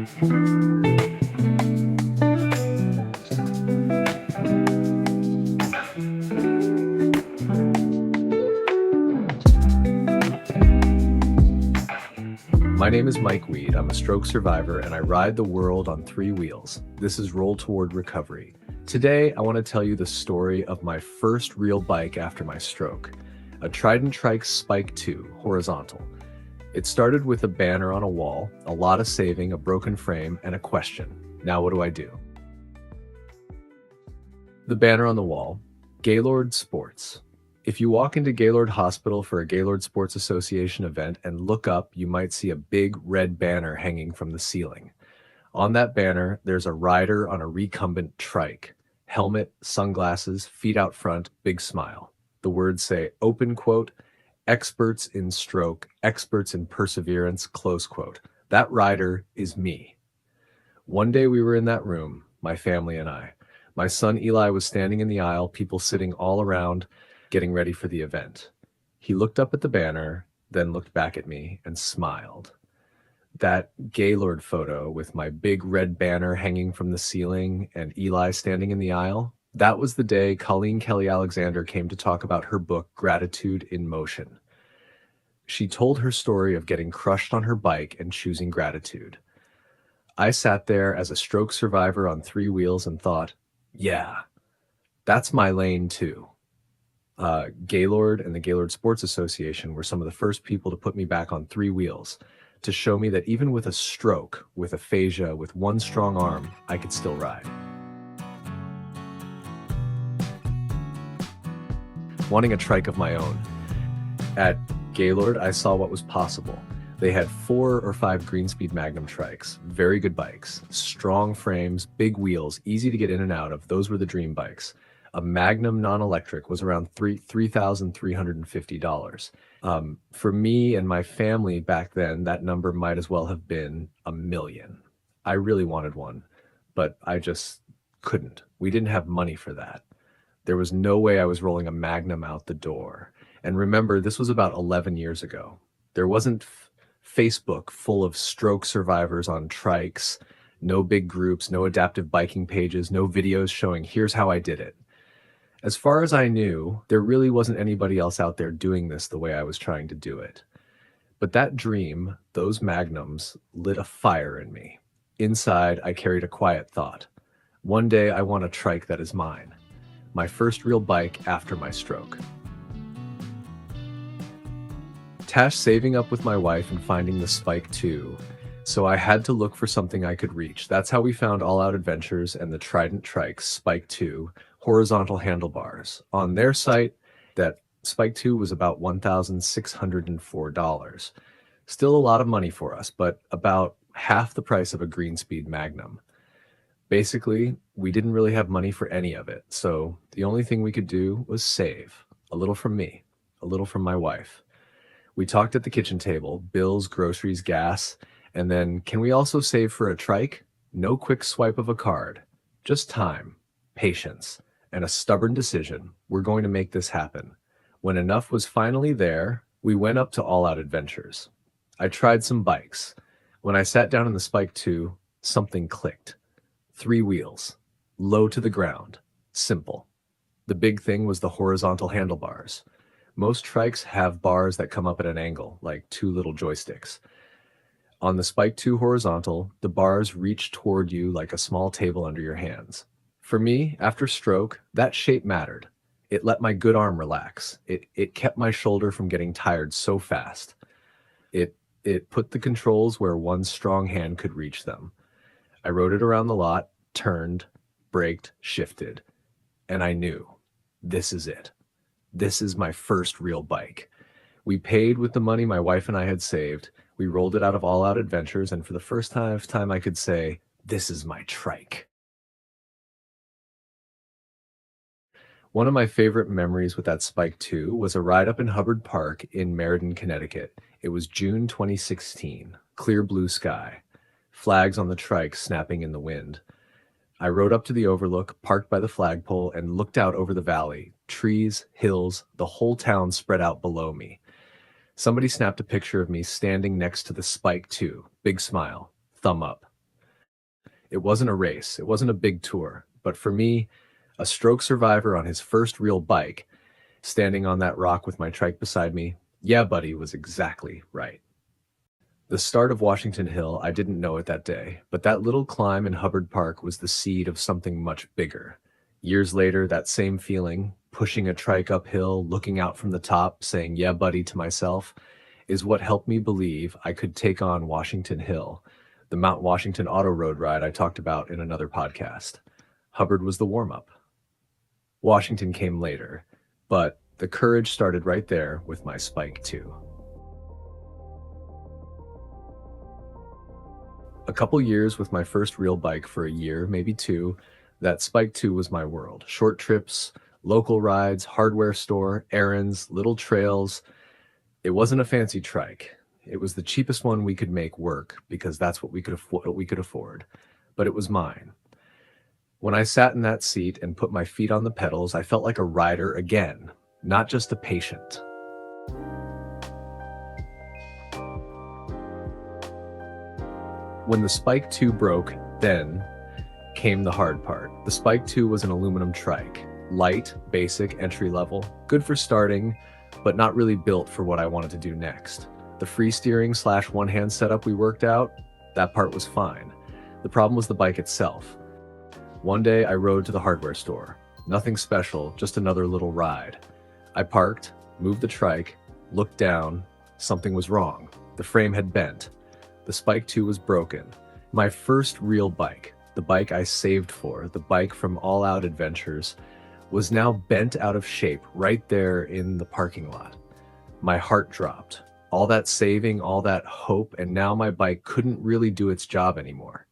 My name is Mike Weed. I'm a stroke survivor and I ride the world on 3 wheels. This is Roll Toward Recovery. Today, I want to tell you the story of my first real bike after my stroke, a Trident Trikes Spike 2 horizontal. It started with a banner on a wall, a lot of saving, a broken frame, and a question. Now what do I do? The banner on the wall, Gaylord Sports. If you walk into Gaylord Hospital for a Gaylord Sports Association event and look up, you might see a big red banner hanging from the ceiling. On that banner, there's a rider on a recumbent trike. Helmet, sunglasses, feet out front, big smile. The words say, open quote, experts in stroke, experts in perseverance, close quote. That rider is me. One day we were in that room, my family and I. My son Eli was standing in the aisle, people sitting all around, getting ready for the event. He looked up at the banner, then looked back at me and smiled. That Gaylord photo with my big red banner hanging from the ceiling and Eli standing in the aisle, that was the day Colleen Kelly Alexander came to talk about her book, Gratitude in Motion. She told her story of getting crushed on her bike and choosing gratitude. I sat there as a stroke survivor on 3 wheels and thought, yeah, that's my lane too. Gaylord and the Gaylord Sports Association were some of the first people to put me back on 3 wheels, to show me that even with a stroke, with aphasia, with one strong arm, I could still ride. Wanting a trike of my own. At Gaylord, I saw what was possible. They had 4 or 5 Greenspeed Magnum trikes, very good bikes, strong frames, big wheels, easy to get in and out of. Those were the dream bikes. A Magnum non-electric was around $3,350. For me and my family back then, that number might as well have been $1 million. I really wanted one, but I just couldn't. We didn't have money for that. There was no way I was rolling a Magnum out the door. And remember, this was about 11 years ago. There wasn't Facebook full of stroke survivors on trikes, no big groups, no adaptive biking pages, no videos showing here's how I did it. As far as I knew, there really wasn't anybody else out there doing this the way I was trying to do it. But that dream, those Magnums, lit a fire in me. Inside, I carried a quiet thought. One day I want a trike that is mine. My first real bike after my stroke. Tash saving up with my wife and finding the Spike 2, so I had to look for something I could reach. That's how we found All Out Adventures and the Trident Trikes Spike 2 horizontal handlebars. On their site, that Spike 2 was about $1,604. Still a lot of money for us, but about half the price of a Greenspeed Magnum. Basically, we didn't really have money for any of it, so the only thing we could do was save. A little from me, a little from my wife. We talked at the kitchen table, bills, groceries, gas, and then, can we also save for a trike? No quick swipe of a card, just time, patience, and a stubborn decision. We're going to make this happen. When enough was finally there, we went up to All Out Adventures. I tried some bikes. When I sat down in the Spike 2, something clicked. 3 wheels, low to the ground, simple. The big thing was the horizontal handlebars. Most trikes have bars that come up at an angle, like 2 little joysticks. On the Spike 2 horizontal, the bars reach toward you like a small table under your hands. For me, after stroke, that shape mattered. It let my good arm relax. It kept my shoulder from getting tired so fast. It put the controls where one strong hand could reach them. I rode it around the lot, turned, braked, shifted, and I knew, this is it. This is my first real bike. We paid with the money my wife and I had saved. We rolled it out of All Out Adventures, and for the first time I could say, this is my trike. One of my favorite memories with that Spike 2 was a ride up in Hubbard Park in Meriden, Connecticut. It was June 2016, clear blue sky, flags on the trike snapping in the wind. I rode up to the overlook, parked by the flagpole, and looked out over the valley. Trees, hills, the whole town spread out below me. Somebody snapped a picture of me standing next to the Spike 2, big smile, thumb up. It wasn't a race, it wasn't a big tour, but for me, a stroke survivor on his first real bike, standing on that rock with my trike beside me, yeah, buddy, was exactly right. The start of Washington Hill, I didn't know it that day, but that little climb in Hubbard Park was the seed of something much bigger. Years later, that same feeling, pushing a trike uphill, looking out from the top, saying, yeah, buddy, to myself, is what helped me believe I could take on Washington Hill, the Mount Washington Auto Road ride I talked about in another podcast. Hubbard was the warm-up. Washington came later, but the courage started right there with my Spike 2. A couple years with my first real bike for a year, maybe two, that Spike 2 was my world. Short trips, local rides, hardware store, errands, little trails. It wasn't a fancy trike. It was the cheapest one we could make work because that's what we could afford. But it was mine. When I sat in that seat and put my feet on the pedals, I felt like a rider again, not just a patient. When the Spike 2 broke, then came the hard part. The Spike 2 was an aluminum trike. Light, basic, entry level, good for starting, but not really built for what I wanted to do next. The free steering / one-hand setup we worked out, that part was fine. The problem was the bike itself. One day I rode to the hardware store. Nothing special, just another little ride. I parked, moved the trike, looked down. Something was wrong. The frame had bent. The Spike 2 was broken. My first real bike, the bike I saved for, the bike from All Out Adventures, was now bent out of shape right there in the parking lot. My heart dropped. All that saving, all that hope, and now my bike couldn't really do its job anymore.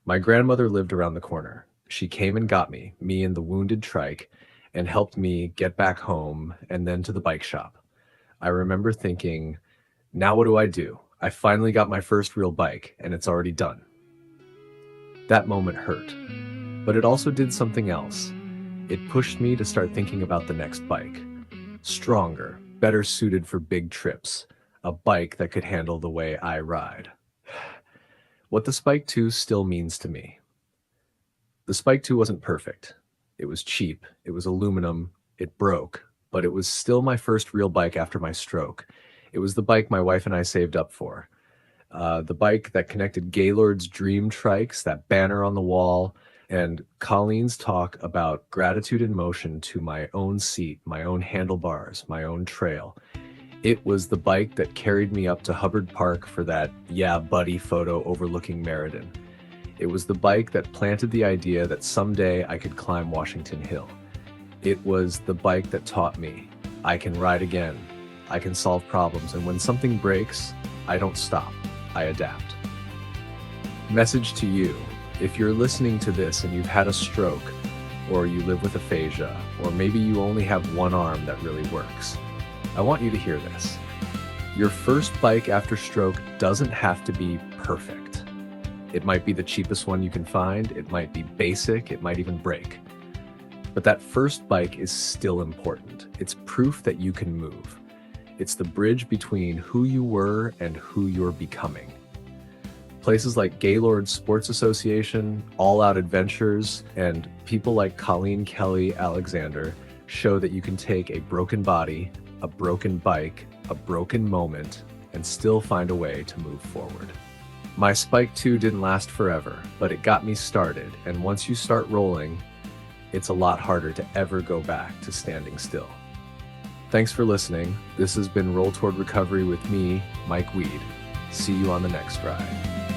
My grandmother lived around the corner. She came and got me and the wounded trike, and helped me get back home and then to the bike shop. I remember thinking, now what do I do? I finally got my first real bike, and it's already done. That moment hurt, but it also did something else. It pushed me to start thinking about the next bike. Stronger, better suited for big trips, a bike that could handle the way I ride. What the Spike 2 still means to me. The Spike 2 wasn't perfect. It was cheap, it was aluminum, it broke, but it was still my first real bike after my stroke. It was the bike my wife and I saved up for. The bike that connected Gaylord's dream trikes, that banner on the wall, and Colleen's talk about gratitude in motion to my own seat, my own handlebars, my own trail. It was the bike that carried me up to Hubbard Park for that yeah buddy photo overlooking Meriden. It was the bike that planted the idea that someday I could climb Washington Hill. It was the bike that taught me I can ride again, I can solve problems, and when something breaks, I don't stop, I adapt. Message to you. If you're listening to this and you've had a stroke, or you live with aphasia, or maybe you only have one arm that really works, I want you to hear this. Your first bike after stroke doesn't have to be perfect. It might be the cheapest one you can find, it might be basic, it might even break. But that first bike is still important. It's proof that you can move. It's the bridge between who you were and who you're becoming. Places like Gaylord Sports Association, All Out Adventures, and people like Colleen Kelly Alexander show that you can take a broken body, a broken bike, a broken moment, and still find a way to move forward. My Spike 2 didn't last forever, but it got me started, and once you start rolling, it's a lot harder to ever go back to standing still. Thanks for listening. This has been Roll Toward Recovery with me, Mike Weed. See you on the next ride.